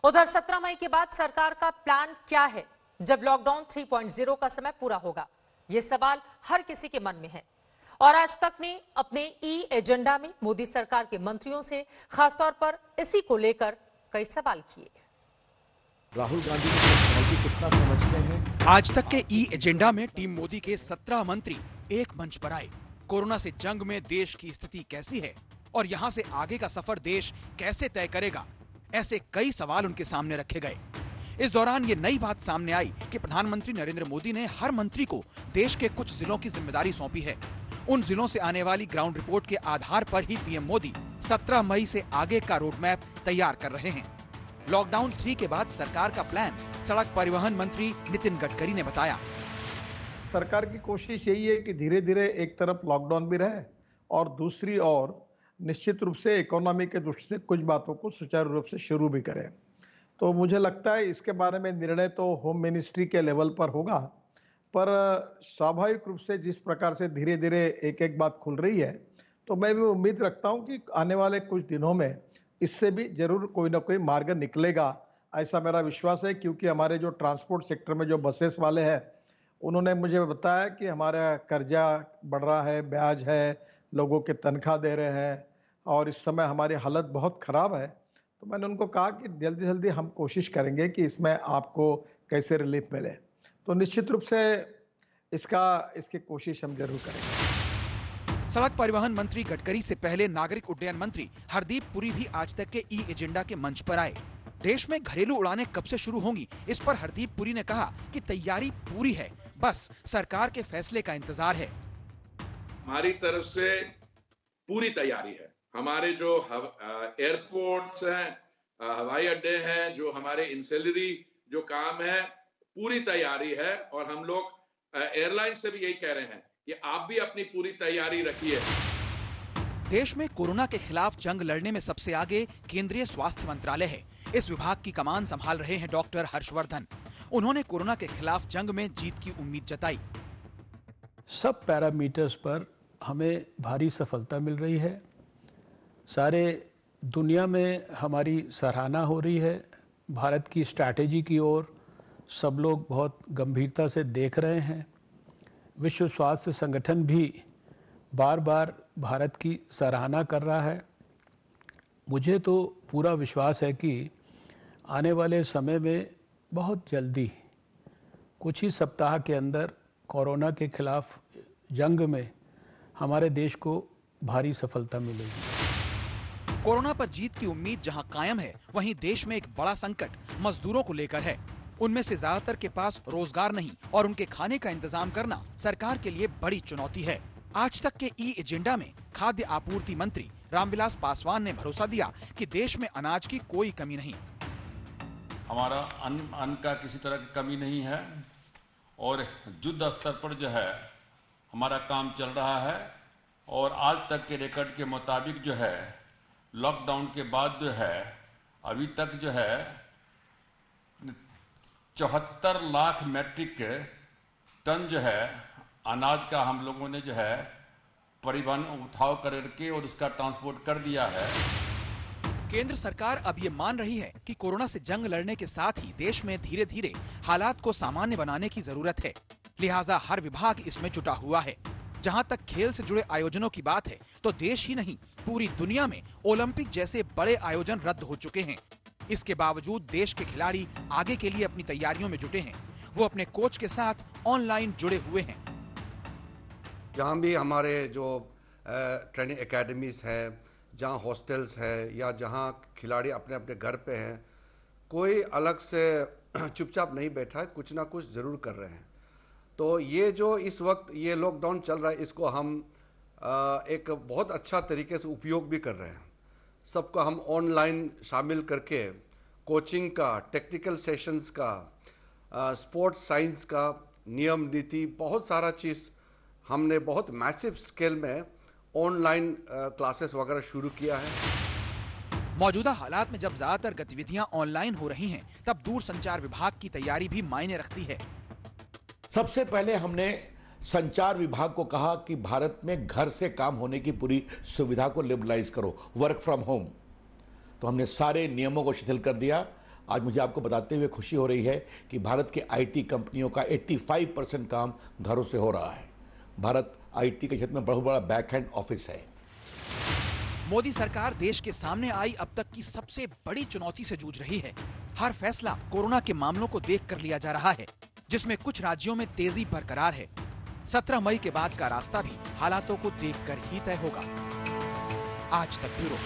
उधर 17 मई के बाद सरकार का प्लान क्या है जब लॉकडाउन 3.0 का समय पूरा होगा, ये सवाल हर किसी के मन में है। और आज तक ने अपने ई एजेंडा में मोदी सरकार के मंत्रियों से खासतौर पर इसी को लेकर कई सवाल किए। राहुल गांधी की कितना समझते हैं? आज तक के ई एजेंडा में टीम मोदी के 17 मंत्री एक मंच पर आए। कोरोना से जंग में देश की स्थिति कैसी है और यहाँ से आगे का सफर देश कैसे तय करेगा, ऐसे कई सवाल उनके सामने रखे गए। इस दौरान ये नई बात सामने आई कि प्रधानमंत्री नरेंद्र मोदी ने हर मंत्री को देश के कुछ जिलों की जिम्मेदारी सौंपी है। उन जिलों से आने वाली ग्राउंड रिपोर्ट के आधार पर ही पीएम मोदी 17 मई से आगे का रोड मैप तैयार कर रहे हैं। लॉकडाउन 3 के बाद सरकार का प्लान सड़क परिवहन मंत्री नितिन गडकरी ने बताया। सरकार की कोशिश यही है कि धीरे धीरे एक तरफ लॉकडाउन भी रहे और दूसरी ओर निश्चित रूप से इकोनॉमी के दृष्टि से कुछ बातों को सुचारू रूप से शुरू भी करें। तो मुझे लगता है इसके बारे में निर्णय तो होम मिनिस्ट्री के लेवल पर होगा, पर स्वाभाविक रूप से जिस प्रकार से धीरे धीरे एक एक बात खुल रही है, तो मैं भी उम्मीद रखता हूं कि आने वाले कुछ दिनों में इससे भी जरूर कोई ना कोई मार्ग निकलेगा, ऐसा मेरा विश्वास है। क्योंकि हमारे जो ट्रांसपोर्ट सेक्टर में जो बसेस वाले हैं, उन्होंने मुझे बताया कि हमारा कर्जा बढ़ रहा है, ब्याज है, लोगों के तनख्वाह दे रहे हैं और इस समय हमारी हालत बहुत ख़राब है। तो मैंने उनको कहा कि जल्दी जल्दी हम कोशिश करेंगे कि इसमें आपको कैसे रिलीफ मिले। तो निश्चित रूप से इसकी कोशिश हम जरूर करेंगे। सड़क परिवहन मंत्री गडकरी से पहले नागरिक उड्डयन मंत्री हरदीप पुरी भी आज तक के ई एजेंडा के मंच पर आए। देश में घरेलू उड़ानें कब से शुरू होंगी, इस पर हरदीप पुरी ने कहा कि तैयारी पूरी है, बस सरकार के फैसले का इंतजार है। हमारी तरफ से पूरी तैयारी है। हमारे जो एयरपोर्ट्स हैं, हवाई अड्डे हैं, जो हमारे इंसेलरी जो काम है, पूरी तैयारी है। और हम लोग एयरलाइन से भी यही कह रहे हैं कि आप भी अपनी पूरी तैयारी रखिए। देश में कोरोना के खिलाफ जंग लड़ने में सबसे आगे केंद्रीय स्वास्थ्य मंत्रालय है। इस विभाग की कमान संभाल रहे हैं डॉक्टर हर्षवर्धन। उन्होंने कोरोना के खिलाफ जंग में जीत की उम्मीद जताई। सब पैरामीटर्स पर हमें भारी सफलता मिल रही है। सारे दुनिया में हमारी सराहना हो रही है। भारत की स्ट्रैटेजी की ओर सब लोग बहुत गंभीरता से देख रहे हैं। विश्व स्वास्थ्य संगठन भी बार बार भारत की सराहना कर रहा है। मुझे तो पूरा विश्वास है कि आने वाले समय में बहुत जल्दी कुछ ही सप्ताह के अंदर कोरोना के खिलाफ जंग में हमारे देश को भारी सफलता मिलेगी। कोरोना पर जीत की उम्मीद जहां कायम है, वहीं देश में एक बड़ा संकट मजदूरों को लेकर है। उनमें से ज्यादातर के पास रोजगार नहीं और उनके खाने का इंतजाम करना सरकार के लिए बड़ी चुनौती है। आज तक के ई एजेंडा में खाद्य आपूर्ति मंत्री रामविलास पासवान ने भरोसा दिया कि देश में अनाज की कोई कमी नहीं। हमारा अन्न का किसी तरह की कमी नहीं है और युद्ध स्तर पर जो है हमारा काम चल रहा है। और आज तक के रिकॉर्ड के मुताबिक जो है लॉकडाउन के बाद जो है अभी तक जो है 74 लाख मैट्रिक टन जो है अनाज का हम लोगों ने जो है परिवहन उठाव करके और उसका ट्रांसपोर्ट कर दिया है। केंद्र सरकार अब ये मान रही है कि कोरोना से जंग लड़ने के साथ ही देश में धीरे धीरे हालात को सामान्य बनाने की जरूरत है। लिहाजा हर विभाग इसमें जुटा हुआ है। जहां तक खेल से जुड़े आयोजनों की बात है, तो देश ही नहीं पूरी दुनिया में ओलंपिक जैसे बड़े आयोजन रद्द हो चुके हैं। इसके बावजूद देश के खिलाड़ी आगे के लिए अपनी तैयारियों में जुटे हैं। वो अपने कोच के साथ ऑनलाइन जुड़े हुए हैं। जहाँ भी हमारे जो ट्रेनिंग एकेडमीज हैं, जहाँ हॉस्टल्स है या जहाँ खिलाड़ी अपने अपने घर पे हैं, कोई अलग से चुपचाप नहीं बैठा है, कुछ ना कुछ ज़रूर कर रहे हैं। तो ये जो इस वक्त ये लॉकडाउन चल रहा है, इसको हम एक बहुत अच्छा तरीके से उपयोग भी कर रहे हैं। सबको हम ऑनलाइन शामिल करके कोचिंग का, टेक्निकल सेशंस का, स्पोर्ट्स साइंस का, नियम नीति, बहुत सारा चीज़ हमने बहुत मैसिव स्केल में ऑनलाइन क्लासेस वगैरह शुरू किया है। मौजूदा हालात में जब ज्यादातर गतिविधियां ऑनलाइन हो रही हैं, तब दूरसंचार विभाग की तैयारी भी मायने रखती है। सबसे पहले हमने संचार विभाग को कहा कि भारत में घर से काम होने की पूरी सुविधा को लिबरलाइज करो, वर्क फ्रॉम होम। तो हमने सारे नियमों को शिथिल कर दिया आज मुझे आपको बताते हुए खुशी हो रही है कि भारत के आईटी कंपनियों का 85% काम घरों से हो रहा है। भारत आईटी के क्षेत्र में बहुत बड़ा बैकएंड ऑफिस है। मोदी सरकार देश के सामने आई अब तक की सबसे बड़ी चुनौती से जूझ रही है। हर फैसला कोरोना के मामलों को देखकर लिया जा रहा है, जिसमें कुछ राज्यों में तेजी बरकरार है। 17 मई के बाद का रास्ता भी हालातों को देखकर ही तय होगा। आज तक ब्यूरो।